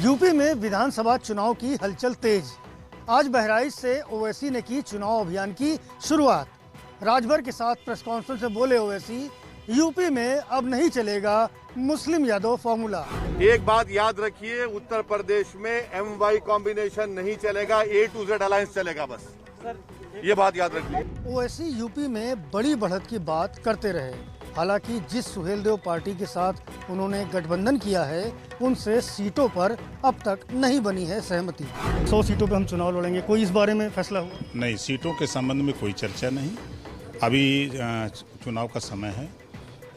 UP में विधानसभा चुनाव की हलचल तेज। आज बहराइच से ओवैसी ने की चुनाव अभियान की शुरुआत। राजभर के साथ प्रेस कॉन्फ्रेंस में बोले ओवैसी, यूपी में अब नहीं चलेगा मुस्लिम यादव फॉर्मूला। एक बात याद रखिए, उत्तर प्रदेश में MY कॉम्बिनेशन नहीं चलेगा, A to Z अलायंस चलेगा बस। ये बात याद रखिए। ओवैसी यूपी में बड़ी बढ़त की बात करते रहे। हालांकि जिस सुहेलदेव पार्टी के साथ उन्होंने गठबंधन किया है, उनसे सीटों पर अब तक नहीं बनी है सहमति। 100 सीटों पर हम चुनाव लड़ेंगे, कोई इस बारे में फैसला हुआ? नहीं, सीटों के संबंध में कोई चर्चा नहीं। अभी चुनाव का समय है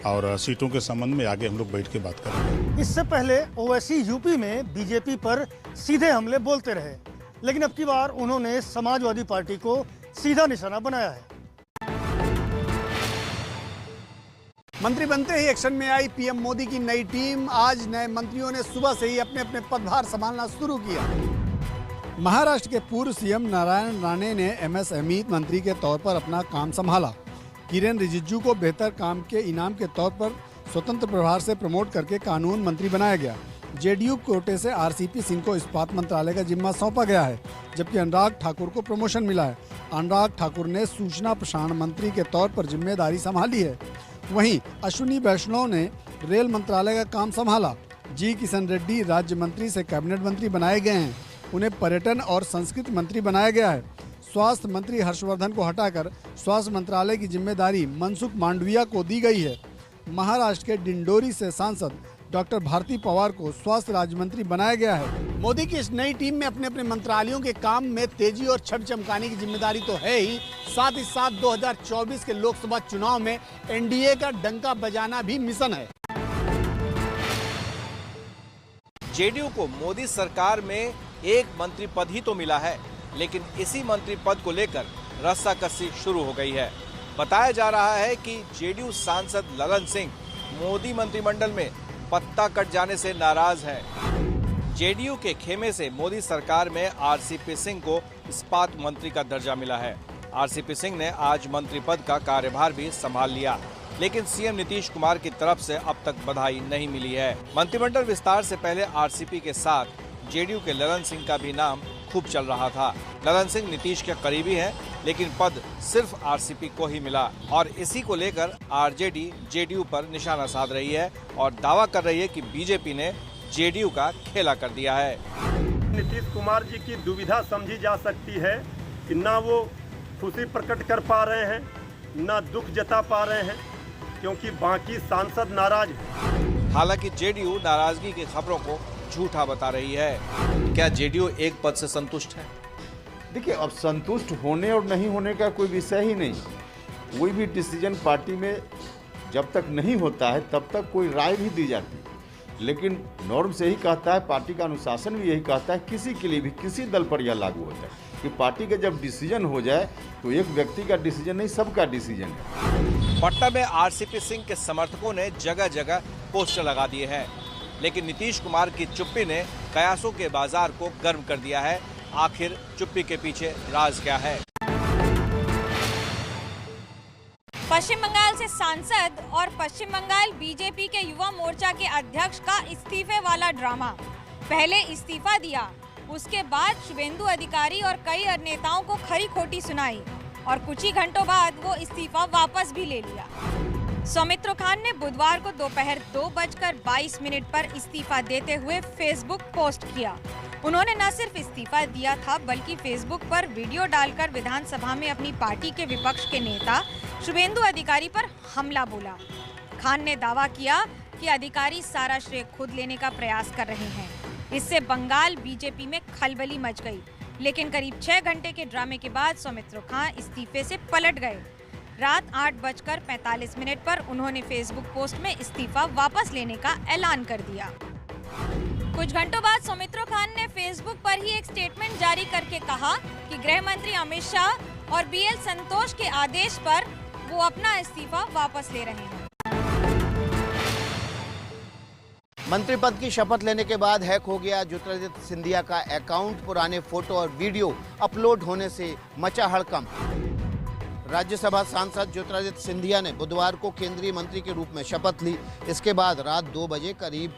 और सीटों के संबंध में आगे हम लोग बैठ के बात करेंगे। इससे पहले ओवैसी यूपी में बीजेपी पर सीधे हमले बोलते रहे, लेकिन अब की बार उन्होंने समाजवादी पार्टी को सीधा निशाना बनाया है। मंत्री बनते ही एक्शन में आई पीएम मोदी की नई टीम। आज नए मंत्रियों ने सुबह से ही अपने अपने पदभार संभालना शुरू किया। महाराष्ट्र के पूर्व सीएम नारायण राणे ने MSME मंत्री के तौर पर अपना काम संभाला। किरेन रिजिजू को बेहतर काम के इनाम के तौर पर स्वतंत्र प्रभार से प्रमोट करके कानून मंत्री बनाया गया। JDU कोटे से RCP सिंह को इस्पात मंत्रालय का जिम्मा सौंपा गया है, जबकि अनुराग ठाकुर को प्रमोशन मिला है। अनुराग ठाकुर ने सूचना प्रसारण मंत्री के तौर पर जिम्मेदारी संभाली है। वहीं अश्विनी वैष्णव ने रेल मंत्रालय का काम संभाला। जी किशन रेड्डी राज्य मंत्री से कैबिनेट मंत्री बनाए गए हैं। उन्हें पर्यटन और संस्कृति मंत्री बनाया गया है। स्वास्थ्य मंत्री हर्षवर्धन को हटाकर स्वास्थ्य मंत्रालय की जिम्मेदारी मनसुख मांडविया को दी गई है। महाराष्ट्र के डिंडोरी से सांसद डॉक्टर भारती पवार को स्वास्थ्य राज्य मंत्री बनाया गया है। मोदी की इस नई टीम में अपने अपने मंत्रालयों के काम में तेजी और छवि चमकाने की जिम्मेदारी तो है ही साथ 2024 के लोकसभा चुनाव में NDA का डंका बजाना भी मिशन है। JDU को मोदी सरकार में एक मंत्री पद ही तो मिला है, लेकिन इसी मंत्री पद को लेकर रस्साकसी शुरू हो गई है। बताया जा रहा है कि JDU सांसद ललन सिंह मोदी मंत्रिमंडल में पत्ता कट जाने से नाराज है। JDU के खेमे से मोदी सरकार में RCP सिंह को इस्पात मंत्री का दर्जा मिला है। RCP सिंह ने आज मंत्री पद का कार्यभार भी संभाल लिया, लेकिन CM नीतीश कुमार की तरफ से अब तक बधाई नहीं मिली है। मंत्रिमंडल विस्तार से पहले RCP के साथ JDU के ललन सिंह का भी नाम खूब चल रहा था। ललन सिंह नीतीश के करीबी हैं, लेकिन पद सिर्फ RCP को ही मिला और इसी को लेकर RJD JDU पर निशाना साध रही है और दावा कर रही है कि बीजेपी ने JDU का खेला कर दिया है। नीतीश कुमार जी की दुविधा समझी जा सकती है कि ना वो खुशी प्रकट कर पा रहे हैं, ना दुख जता पा रहे हैं, क्योंकि बाकी सांसद नाराज हैं। हालांकि JDU नाराजगी की खबरों को झूठा बता रही है। क्या JDU एक पद से संतुष्ट है? देखिए, अब संतुष्ट होने और नहीं होने का कोई विषय ही नहीं। कोई भी डिसीजन पार्टी में जब तक नहीं होता है तब तक कोई राय भी दी जाती है, लेकिन नॉर्म से ही कहता है, पार्टी का अनुशासन भी यही कहता है, किसी के लिए भी किसी दल पर यह लागू होता है कि पार्टी का जब डिसीजन हो जाए तो एक व्यक्ति का डिसीजन नहीं, सबका डिसीजन है। पटना में RCP सिंह के समर्थकों ने जगह जगह पोस्टर लगा दिए हैं, लेकिन नीतीश कुमार की चुप्पी ने कयासों के बाजार को गर्म कर दिया है। आखिर चुप्पी के पीछे राज क्या है? पश्चिम बंगाल से सांसद और पश्चिम बंगाल बीजेपी के युवा मोर्चा के अध्यक्ष का इस्तीफे वाला ड्रामा। पहले इस्तीफा दिया, उसके बाद शुभेंदु अधिकारी और कई अन्य नेताओं को खरी खोटी सुनाई और कुछ ही घंटों बाद वो इस्तीफा वापस भी ले लिया। सौमित्र खान ने बुधवार को दोपहर 2:22 पर इस्तीफा देते हुए फेसबुक पोस्ट किया। उन्होंने न सिर्फ इस्तीफा दिया था, बल्कि फेसबुक पर वीडियो डालकर विधानसभा में अपनी पार्टी के विपक्ष के नेता शुभेंदु अधिकारी पर हमला बोला। खान ने दावा किया कि अधिकारी सारा श्रेय खुद लेने का प्रयास कर रहे हैं। इससे बंगाल बीजेपी में खलबली मच गई, लेकिन करीब 6 घंटे के ड्रामे के बाद सौमित्र खान इस्तीफे से पलट गए। रात 8:45 पर उन्होंने फेसबुक पोस्ट में इस्तीफा वापस लेने का ऐलान कर दिया। कुछ घंटों बाद सौमित्र खान ने फेसबुक पर ही एक स्टेटमेंट जारी करके कहा कि गृह मंत्री अमित शाह और BL संतोष के आदेश पर वो अपना इस्तीफा वापस ले रहे हैं। मंत्री पद की शपथ लेने के बाद हैक हो गया ज्योतिरादित्य सिंधिया का अकाउंट। पुराने फोटो और वीडियो अपलोड होने से मचा हड़कंप। राज्यसभा सांसद ज्योतिरादित्य सिंधिया ने बुधवार को केंद्रीय मंत्री के रूप में शपथ ली। इसके बाद रात 2 बजे करीब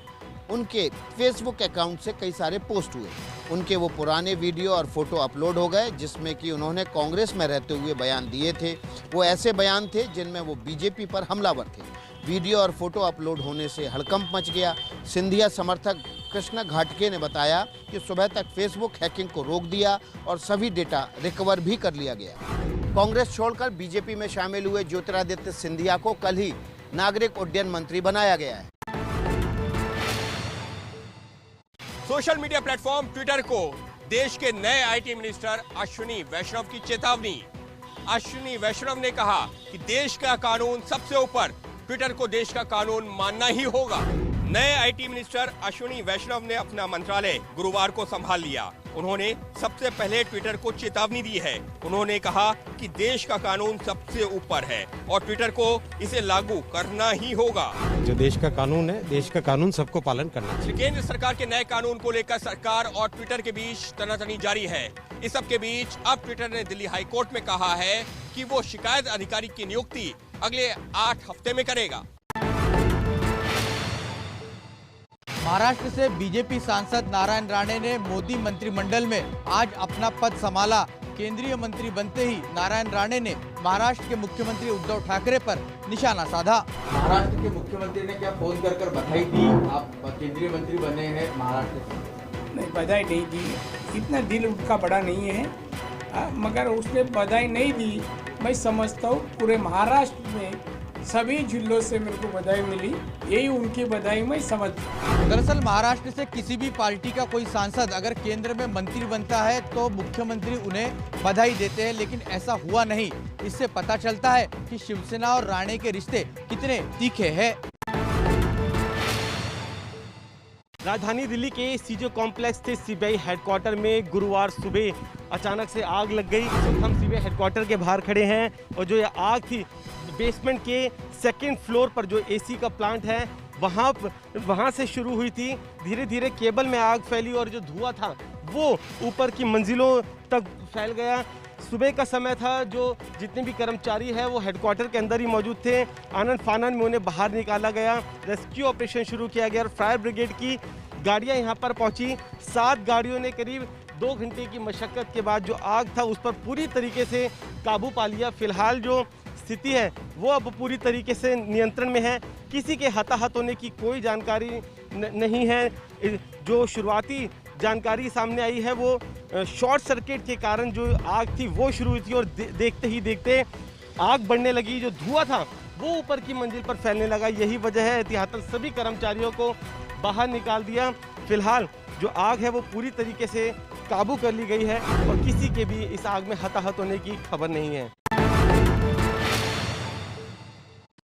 उनके फेसबुक अकाउंट से कई सारे पोस्ट हुए। उनके वो पुराने वीडियो और फोटो अपलोड हो गए जिसमें कि उन्होंने कांग्रेस में रहते हुए बयान दिए थे। वो ऐसे बयान थे जिनमें वो बीजेपी पर हमलावर थे। वीडियो और फोटो अपलोड होने से हड़कंप मच गया। सिंधिया समर्थक कृष्णा घाटके ने बताया कि सुबह तक फेसबुक हैकिंग को रोक दिया और सभी डेटा रिकवर भी कर लिया गया। कांग्रेस छोड़कर बीजेपी में शामिल हुए ज्योतिरादित्य सिंधिया को कल ही नागरिक उड्डयन मंत्री बनाया गया है। सोशल मीडिया प्लेटफॉर्म ट्विटर को देश के नए आईटी मिनिस्टर अश्विनी वैष्णव की चेतावनी। अश्विनी वैष्णव ने कहा कि देश का कानून सबसे ऊपर, ट्विटर को देश का कानून मानना ही होगा। नए आईटी मिनिस्टर अश्विनी वैष्णव ने अपना मंत्रालय गुरुवार को संभाल लिया। उन्होंने सबसे पहले ट्विटर को चेतावनी दी है। उन्होंने कहा कि देश का कानून सबसे ऊपर है और ट्विटर को इसे लागू करना ही होगा। जो देश का कानून है, देश का कानून सबको पालन करना चाहिए। केंद्र सरकार के नए कानून को लेकर सरकार और ट्विटर के बीच तनातनी जारी है। इस सब के बीच अब ट्विटर ने दिल्ली हाई कोर्ट में कहा है कि वो शिकायत अधिकारी की नियुक्ति अगले 8 हफ्ते में करेगा। महाराष्ट्र से बीजेपी सांसद नारायण राणे ने मोदी मंत्रिमंडल में आज अपना पद संभाला। केंद्रीय मंत्री बनते ही नारायण राणे ने महाराष्ट्र के मुख्यमंत्री उद्धव ठाकरे पर निशाना साधा। महाराष्ट्र के मुख्यमंत्री ने क्या फोन कर बधाई दी? आप केंद्रीय मंत्री बने हैं महाराष्ट्र से? नहीं, बधाई नहीं दी। इतना दिल उनका बड़ा नहीं है, मगर उसने बधाई नहीं दी। मैं समझता हूँ पूरे महाराष्ट्र में सभी जिलों से मेरे को बधाई मिली, यही उनकी बधाई मैं समझता हूँ। दरअसल महाराष्ट्र से किसी भी पार्टी का कोई सांसद अगर केंद्र में मंत्री बनता है तो मुख्यमंत्री उन्हें बधाई देते हैं, लेकिन ऐसा हुआ नहीं। इससे पता चलता है कि शिवसेना और राणे के रिश्ते कितने तीखे हैं। राजधानी दिल्ली के सीजे कॉम्प्लेक्स स्थित सीबीआई हेडक्वार्टर में गुरुवार सुबह अचानक से आग लग गई। हम सीबीआई हेडक्वार्टर के बाहर खड़े हैं और जो ये आग थी बेसमेंट के 2nd फ्लोर पर जो एसी का प्लांट है वहाँ से शुरू हुई थी। धीरे धीरे केबल में आग फैली और जो धुआं था वो ऊपर की मंजिलों तक फैल गया। सुबह का समय था, जो जितने भी कर्मचारी हैं वो हेडक्वार्टर के अंदर ही मौजूद थे। आनंद फानन में उन्हें बाहर निकाला गया, रेस्क्यू ऑपरेशन शुरू किया गया और फायर ब्रिगेड की गाड़ियां यहां पर पहुंची। 7 गाड़ियों ने करीब 2 घंटे की मशक्कत के बाद जो आग था उस पर पूरी तरीके से काबू पा लिया। फिलहाल जो स्थिति है वो अब पूरी तरीके से नियंत्रण में है। किसी के हताहत होने की कोई जानकारी नहीं है। जो शुरुआती जानकारी सामने आई है वो शॉर्ट सर्किट के कारण जो आग थी वो शुरू हुई थी और देखते ही देखते आग बढ़ने लगी। जो धुआं था वो ऊपर की मंजिल पर फैलने लगा। यही वजह है एहतियातन सभी कर्मचारियों को बाहर निकाल दिया। फिलहाल जो आग है वो पूरी तरीके से काबू कर ली गई है और किसी के भी इस आग में हताहत होने की खबर नहीं है।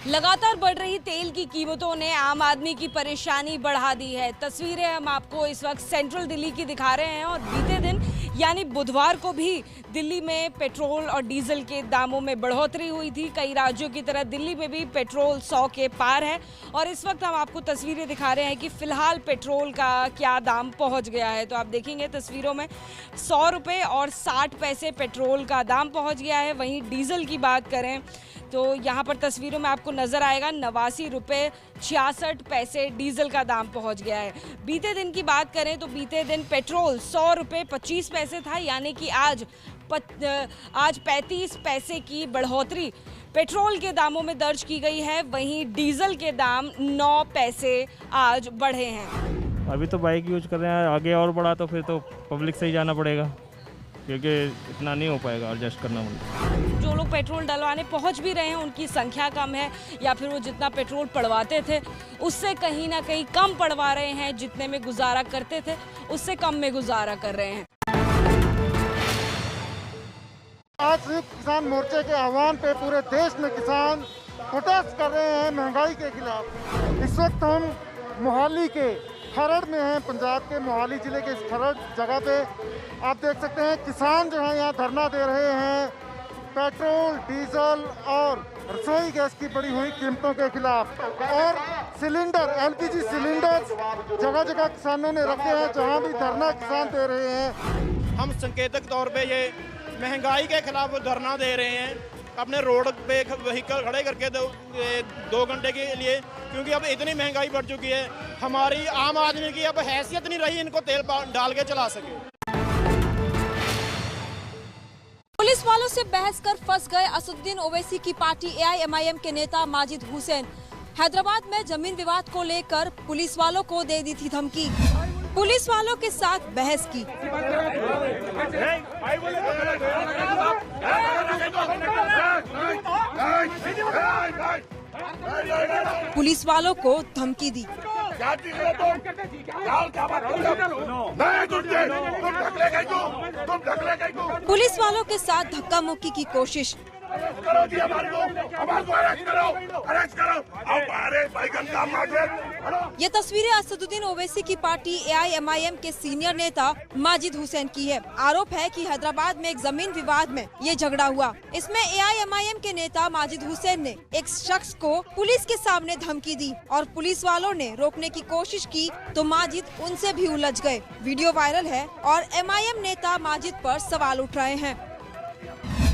लगातार बढ़ रही तेल की कीमतों ने आम आदमी की परेशानी बढ़ा दी है। तस्वीरें हम आपको इस वक्त सेंट्रल दिल्ली की दिखा रहे हैं और बीते दिन यानी बुधवार को भी दिल्ली में पेट्रोल और डीजल के दामों में बढ़ोतरी हुई थी। कई राज्यों की तरह दिल्ली में भी पेट्रोल 100 के पार है और इस वक्त हम आपको तस्वीरें दिखा रहे हैं कि फिलहाल पेट्रोल का क्या दाम पहुंच गया है। तो आप देखेंगे तस्वीरों में 100 रुपये और 60 पैसे पेट्रोल का दाम पहुंच गया है। वहीं डीजल की बात करें तो यहाँ पर तस्वीरों में आपको नजर आएगा 89 रुपये 66 पैसे डीजल का दाम पहुँच गया है। बीते दिन की बात करें तो बीते दिन पेट्रोल 100 रुपये 25 पैसे था, यानी कि आज 35 पैसे की बढ़ोतरी पेट्रोल के दामों में दर्ज की गई है। वहीं डीजल के दाम 9 पैसे आज बढ़े हैं। अभी तो बाइक यूज कर रहे हैं, आगे और बढ़ा तो फिर तो पब्लिक से ही जाना पड़ेगा क्योंकि इतना नहीं हो पाएगा एडजस्ट करना। जो लोग पेट्रोल डलवाने पहुंच भी रहे हैं उनकी संख्या कम है या फिर वो जितना पेट्रोल पड़वाते थे उससे कहीं ना कहीं कम पड़वा रहे हैं। जितने में गुजारा करते थे उससे कम में गुजारा कर रहे हैं। आज संयुक्त किसान मोर्चे के आह्वान पे पूरे देश में किसान प्रोटेस्ट कर रहे हैं महंगाई के खिलाफ। इस वक्त हम मोहाली के खरड़ में हैं, पंजाब के मोहाली जिले के इस खरड़ जगह पे आप देख सकते हैं किसान जो है यहाँ धरना दे रहे हैं पेट्रोल, डीजल और रसोई गैस की बढ़ी हुई कीमतों के खिलाफ। और सिलेंडर, LPG सिलेंडर जगह जगह किसानों ने रखे हैं जहाँ भी धरना किसान दे रहे हैं। हम संकेतक तौर पे ये महंगाई के खिलाफ धरना दे रहे हैं अपने रोड पे व्हीकल खड़े करके 2 घंटे के लिए, क्योंकि अब इतनी महंगाई बढ़ चुकी है। हमारी आम आदमी की अब हैसियत नहीं रही इनको तेल डाल के चला सके। पुलिस वालों से बहस कर फंस गए असदुद्दीन ओवैसी की पार्टी AIMIM के नेता माजिद हुसैन। हैदराबाद में जमीन विवाद को लेकर पुलिस वालों को दे दी थी धमकी। पुलिस वालों के साथ बहस की। पुलिस वालों को धमकी दी। पुलिस वालों के साथ धक्का मुक्की की कोशिश। ये तस्वीरें असदुद्दीन ओवैसी की पार्टी AIMIM के सीनियर नेता माजिद हुसैन की है। आरोप है कि हैदराबाद में एक जमीन विवाद में ये झगड़ा हुआ। इसमें AIMIM के नेता माजिद हुसैन ने एक शख्स को पुलिस के सामने धमकी दी और पुलिस वालों ने रोकने की कोशिश की तो माजिद उनसे भी उलझ गए। वीडियो वायरल है और MIM नेता माजिद पर सवाल उठ रहे हैं।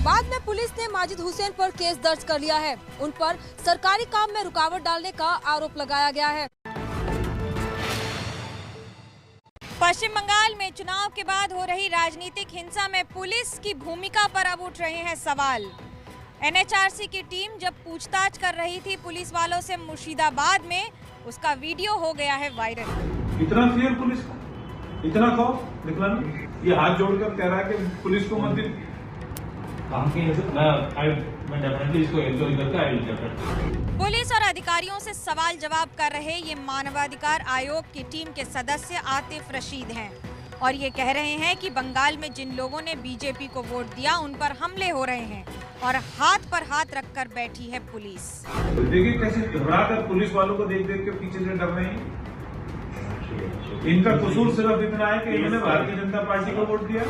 बाद में पुलिस ने माजिद हुसैन पर केस दर्ज कर लिया है। उन पर सरकारी काम में रुकावट डालने का आरोप लगाया गया है। पश्चिम बंगाल में चुनाव के बाद हो रही राजनीतिक हिंसा में पुलिस की भूमिका पर अब उठ रहे हैं सवाल। NHRC की टीम जब पूछताछ कर रही थी पुलिस वालों से मुर्शिदाबाद में, उसका वीडियो हो गया है वायरल। इतना फियर पुलिस का, इतना खौफ निकला नहीं। ये हाथ जोड़कर कह रहा है कि पुलिस को मत पुलिस और अधिकारियों से सवाल जवाब कर रहे ये मानवाधिकार आयोग की टीम के सदस्य आतिफ रशीद हैं और ये कह रहे हैं कि बंगाल में जिन लोगों ने बीजेपी को वोट दिया उन पर हमले हो रहे हैं और हाथ पर हाथ रखकर बैठी है पुलिस। देखिए कैसे घबरा कर पुलिस वालों को देख देख के पीछे से डर रहे हैं। इनका कसूर सिर्फ इतना है कि इन्होंने भारतीय जनता पार्टी को वोट दिया।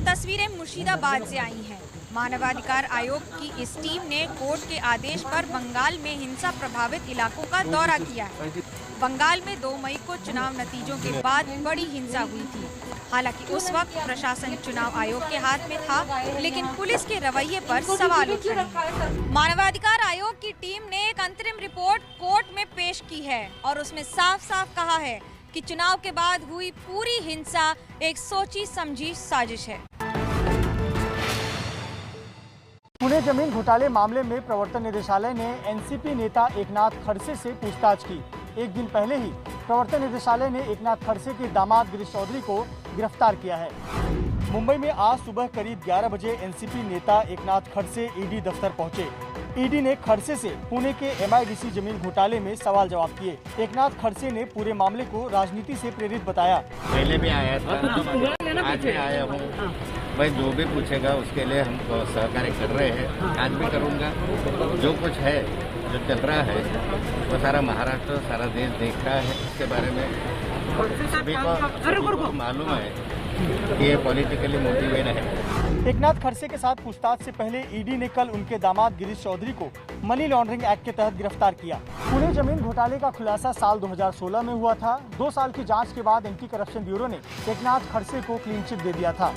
तस्वीरें मुर्शिदाबाद से आई हैं। मानवाधिकार आयोग की इस टीम ने कोर्ट के आदेश पर बंगाल में हिंसा प्रभावित इलाकों का दौरा किया है। बंगाल में 2 मई को चुनाव नतीजों के बाद बड़ी हिंसा हुई थी। हालांकि उस वक्त प्रशासन चुनाव आयोग के हाथ में था, लेकिन पुलिस के रवैये पर सवाल उठ रहे हैं। मानवाधिकार आयोग की टीम ने एक अंतरिम रिपोर्ट कोर्ट में पेश की है और उसमें साफ साफ कहा है कि चुनाव के बाद हुई पूरी हिंसा एक सोची समझी साजिश है। पुणे जमीन घोटाले मामले में प्रवर्तन निदेशालय ने एनसीपी नेता एकनाथ खड़से से पूछताछ की। एक दिन पहले ही प्रवर्तन निदेशालय ने एकनाथ खड़से के दामाद गिरीश चौधरी को गिरफ्तार किया है। मुंबई में आज सुबह करीब 11 बजे एनसीपी नेता एकनाथ खड़से ईडी दफ्तर पहुंचे। ईडी ने खड़से से पुणे के MIDC जमीन घोटाले में सवाल जवाब किए। एकनाथ खड़से ने पूरे मामले को राजनीति से प्रेरित बताया। पहले भी आया था, आज भी आया हूँ। भाई जो भी पूछेगा उसके लिए हम सहकार्य कर रहे हैं, आज भी करूँगा। जो कुछ है, जो चल रहा है, वो सारा महाराष्ट्र, सारा देश देख रहा है। इसके बारे में सभी को मालूम है कि ये पॉलिटिकली मोटिवेट है। एकनाथ खड़से के साथ पूछताछ से पहले ईडी ने कल उनके दामाद गिरीश चौधरी को मनी लॉन्ड्रिंग एक्ट के तहत गिरफ्तार किया। पुणे जमीन घोटाले का खुलासा साल 2016 में हुआ था। 2 साल की जांच के बाद एंटी करप्शन ब्यूरो ने एकनाथ खड़से को क्लीन चिट दे दिया था।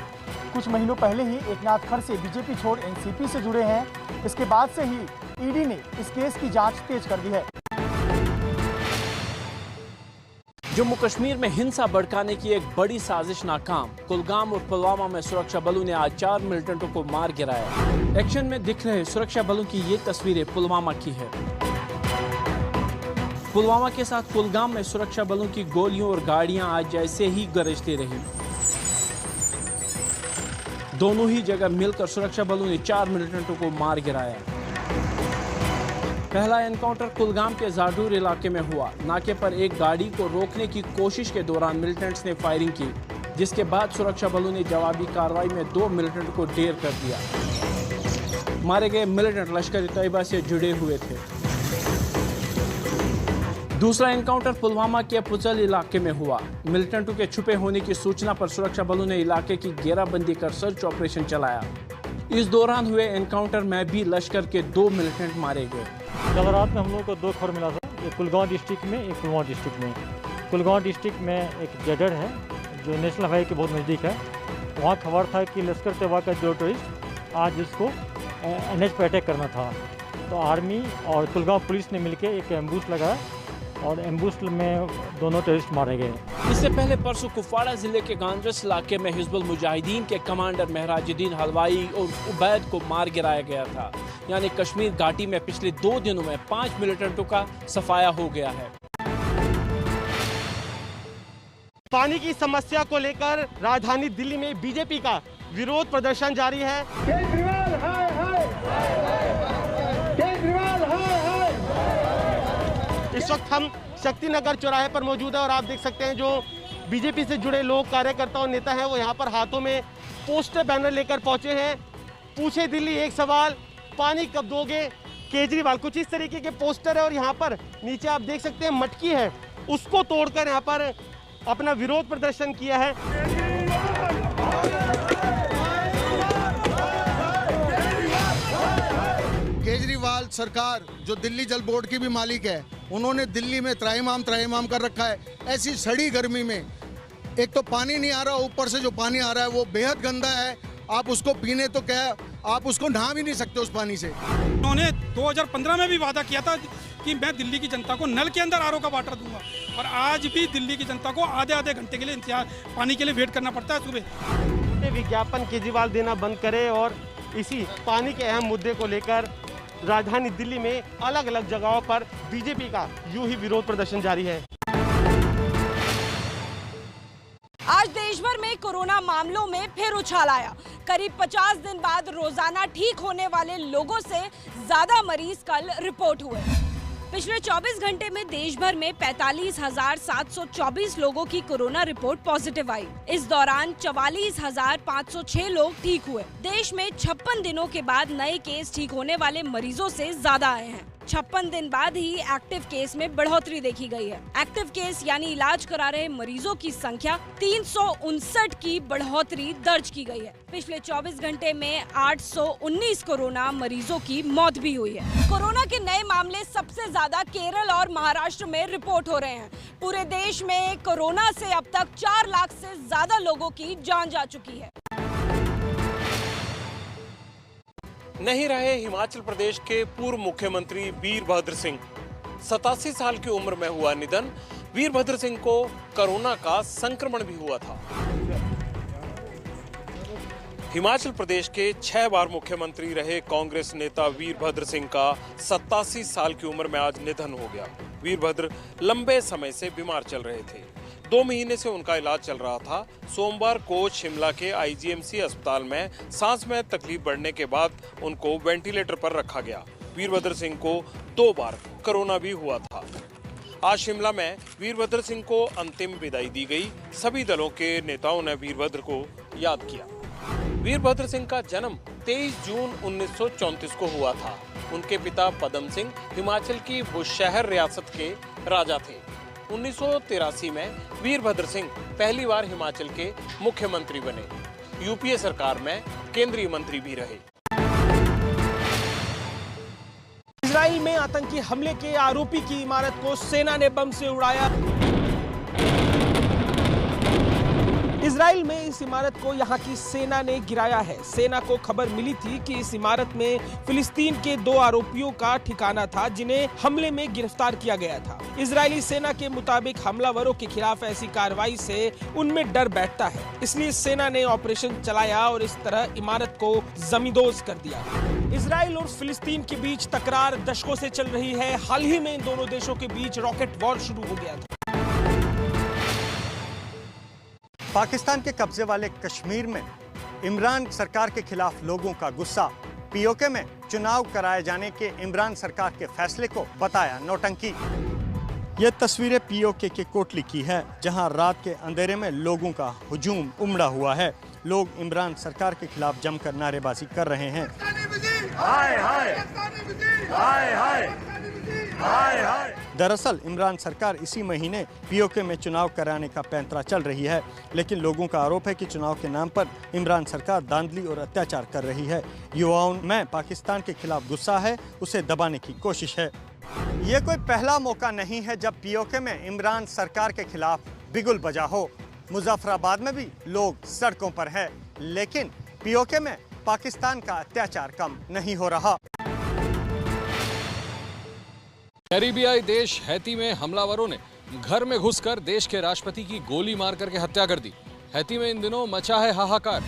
कुछ महीनों पहले ही एकनाथ खड़से बीजेपी छोड़ एनसीपी से जुड़े हैं। इसके बाद से ही ईडी ने इस केस की जांच तेज कर दी है। जम्मू कश्मीर में हिंसा भड़काने की एक बड़ी साजिश नाकाम। कुलगाम और पुलवामा में सुरक्षा बलों ने आज 4 मिलिटेंटों को मार गिराया। एक्शन में दिख रहे सुरक्षा बलों की ये तस्वीरें पुलवामा की है। पुलवामा के साथ कुलगाम में सुरक्षा बलों की गोलियों और गाड़ियां आज जैसे ही गरजती रही। दोनों ही जगह मिलकर सुरक्षा बलों ने 4 मिलिटेंटों को मार गिराया। पहला एनकाउंटर कुलगाम के जाडूर इलाके में हुआ। नाके पर एक गाड़ी को रोकने की कोशिश के दौरान मिलिटेंट्स ने फायरिंग की, जिसके बाद सुरक्षा बलों ने जवाबी कार्रवाई में 2 मिलिटेंट को ढेर कर दिया। मारे गए मिलिटेंट लश्कर-ए-तैयबा से जुड़े हुए थे। दूसरा एनकाउंटर पुलवामा के पुचल इलाके में हुआ। मिलिटेंटों के छुपे होने की सूचना पर सुरक्षा बलों ने इलाके की घेराबंदी कर सर्च ऑपरेशन चलाया। इस दौरान हुए एनकाउंटर में भी लश्कर के 2 मिलिटेंट मारे गए। कल रात में हम लोग को 2 खबर मिला था, एक कुलगांव डिस्ट्रिक्ट में, एक पुलवामा डिस्ट्रिक्ट में। कुलगांव डिस्ट्रिक्ट में एक जडर है जो नेशनल हाईवे के बहुत नज़दीक है। वहाँ खबर था कि लश्कर-ए-तैयबा का जो टेररिस्ट आज उसको NH पर अटैक करना था। तो आर्मी और कुलगांव पुलिस ने मिलकर एक एम्बुश लगाया और एम्बुश में दोनों टेररिस्ट मारे गए। इससे पहले परसों कुपवाड़ा जिले के गांजरस इलाके में हिजबुल मुजाहिदीन के कमांडर महराजुद्दीन हलवाई और उबैद को मार गिराया गया था। यानी कश्मीर घाटी में पिछले 2 दिनों में 5 मिलिटेंटों का सफाया हो गया है। पानी की समस्या को लेकर राजधानी दिल्ली में बीजेपी का विरोध प्रदर्शन जारी है। केजरीवाल हाय हाय, केजरीवाल हाय हाय। इस वक्त हम शक्तिनगर चौराहे पर मौजूद है और आप देख सकते हैं जो बीजेपी से जुड़े लोग, कार्यकर्ता और नेता हैं वो यहाँ पर हाथों में पोस्टर बैनर लेकर पहुंचे हैं। पूछे दिल्ली एक सवाल, पानी कब दोगे केजरीवाल, कुछ इस तरीके के पोस्टर है। और यहाँ पर नीचे आप देख सकते हैं मटकी है, उसको तोड़कर यहाँ पर अपना विरोध प्रदर्शन किया है। केजरीवाल सरकार जो दिल्ली जल बोर्ड की भी मालिक है, उन्होंने दिल्ली में त्राहिमाम कर रखा है। ऐसी सड़ी गर्मी में एक तो पानी नहीं आ रहा, ऊपर से जो पानी आ रहा है वो बेहद गंदा है। आप उसको पीने तो क्या, आप उसको नहा भी नहीं सकते उस पानी से। उन्होंने 2015 में भी वादा किया था कि मैं दिल्ली की जनता को नल के अंदर आरओ का वाटर दूंगा, और आज भी दिल्ली की जनता को आधे घंटे के लिए इंतजार पानी के लिए वेट करना पड़ता है सुबह। विज्ञापन केजरीवाल देना बंद करे और इसी पानी के अहम मुद्दे को लेकर राजधानी दिल्ली में अलग अलग जगहों पर बीजेपी का यूं ही विरोध प्रदर्शन जारी है। आज देश भर में कोरोना मामलों में फिर उछाल आया। करीब 50 दिन बाद रोजाना ठीक होने वाले लोगों से ज्यादा मरीज कल रिपोर्ट हुए। पिछले 24 घंटे में देश भर में 45,724 लोगों की कोरोना रिपोर्ट पॉजिटिव आई। इस दौरान 44,506 लोग ठीक हुए। देश में 56 दिनों के बाद नए केस ठीक होने वाले मरीजों से ज्यादा आए हैं। 56 दिन बाद ही एक्टिव केस में बढ़ोतरी देखी गई है। एक्टिव केस यानी इलाज करा रहे मरीजों की संख्या 359 की बढ़ोतरी दर्ज की गई है। पिछले 24 घंटे में 819 कोरोना मरीजों की मौत भी हुई है। कोरोना के नए मामले सबसे ज्यादा केरल और महाराष्ट्र में रिपोर्ट हो रहे हैं। पूरे देश में कोरोना से अब तक 4 लाख से ज्यादा लोगों की जान जा चुकी है। नहीं रहे हिमाचल प्रदेश के पूर्व मुख्यमंत्री वीरभद्र सिंह। 87 साल की उम्र में हुआ निधन। वीरभद्र सिंह को कोरोना का संक्रमण भी हुआ था। हिमाचल प्रदेश के 6 बार मुख्यमंत्री रहे कांग्रेस नेता वीरभद्र सिंह का 87 साल की उम्र में आज निधन हो गया। वीरभद्र लंबे समय से बीमार चल रहे थे। 2 महीने से उनका इलाज चल रहा था। सोमवार को शिमला के आईजीएमसी अस्पताल में सांस में तकलीफ बढ़ने के बाद उनको वेंटिलेटर पर रखा गया। वीरभद्र सिंह को 2 बार कोरोना भी हुआ था। आज शिमला में वीरभद्र सिंह को अंतिम विदाई दी गई। सभी दलों के नेताओं ने वीरभद्र को याद किया। वीरभद्र सिंह का जन्म 23 जून 1934 को हुआ था। उनके पिता पदम सिंह हिमाचल की बुशहर रियासत के राजा थे। 1983 में वीरभद्र सिंह पहली बार हिमाचल के मुख्यमंत्री बने। यूपीए सरकार में केंद्रीय मंत्री भी रहे। इजराइल में आतंकी हमले के आरोपी की इमारत को सेना ने बम से उड़ाया। इजराइल में इस इमारत को यहां की सेना ने गिराया है। सेना को खबर मिली थी कि इस इमारत में फिलिस्तीन के 2 आरोपियों का ठिकाना था जिन्हें हमले में गिरफ्तार किया गया था। इजरायली सेना के मुताबिक हमलावरों के खिलाफ ऐसी कार्रवाई से उनमें डर बैठता है, इसलिए सेना ने ऑपरेशन चलाया और इस तरह इमारत को जमींदोज कर दिया। इजराइल और फिलिस्तीन के बीच तकरार दशकों से चल रही है। हाल ही में इन दोनों देशों के बीच रॉकेट वॉर शुरू हो गया था। पाकिस्तान के कब्जे वाले कश्मीर में इमरान सरकार के खिलाफ लोगों का गुस्सा। पीओके में चुनाव कराए जाने के इमरान सरकार के फैसले को बताया नौटंकी। ये तस्वीरें पीओके के कोटली की है, जहां रात के अंधेरे में लोगों का हुजूम उमड़ा हुआ है। लोग इमरान सरकार के खिलाफ जमकर नारेबाजी कर रहे हैं। हाय हाय हाय हाय हाय हाय। दरअसल इमरान सरकार इसी महीने पीओके में चुनाव कराने का पैंतरा चल रही है, लेकिन लोगों का आरोप है कि चुनाव के नाम पर इमरान सरकार धांधली और अत्याचार कर रही है। युवाओं में पाकिस्तान के खिलाफ गुस्सा है, उसे दबाने की कोशिश है। ये कोई पहला मौका नहीं है जब पीओके में इमरान सरकार के खिलाफ बिगुल बजा हो। मुजफ्फराबाद में भी लोग सड़कों पर है, लेकिन पीओके में पाकिस्तान का अत्याचार कम नहीं हो रहा। कैरिबियाई देश हैती में हमलावरों ने घर में घुसकर देश के राष्ट्रपति की गोली मार करके हत्या कर दी। हैती में इन दिनों मचा है हाहाकार।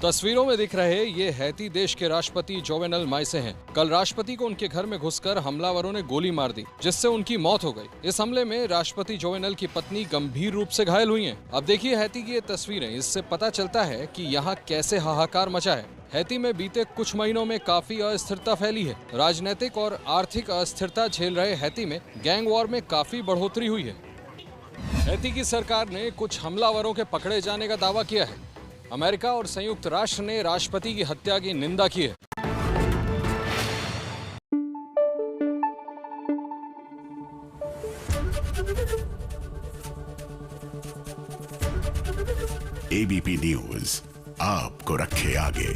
तस्वीरों में दिख रहे ये हैती देश के राष्ट्रपति जोवेनल माइसे हैं। कल राष्ट्रपति को उनके घर में घुसकर हमलावरों ने गोली मार दी, जिससे उनकी मौत हो गई। इस हमले में राष्ट्रपति जोवेनल की पत्नी गंभीर रूप से घायल हुई हैं। अब देखिए हैती की ये तस्वीरें, इससे पता चलता है कि यहाँ कैसे हाहाकार मचा है। हैती में बीते कुछ महीनों में काफी अस्थिरता फैली है। राजनीतिक और आर्थिक अस्थिरता झेल रहे हैती में गैंग वॉर में काफी बढ़ोतरी हुई है। हैती की सरकार ने कुछ हमलावरों के पकड़े जाने का दावा किया है। अमेरिका और संयुक्त राष्ट्र ने राष्ट्रपति की हत्या की निंदा की है। एबीपी न्यूज आपको रखे आगे।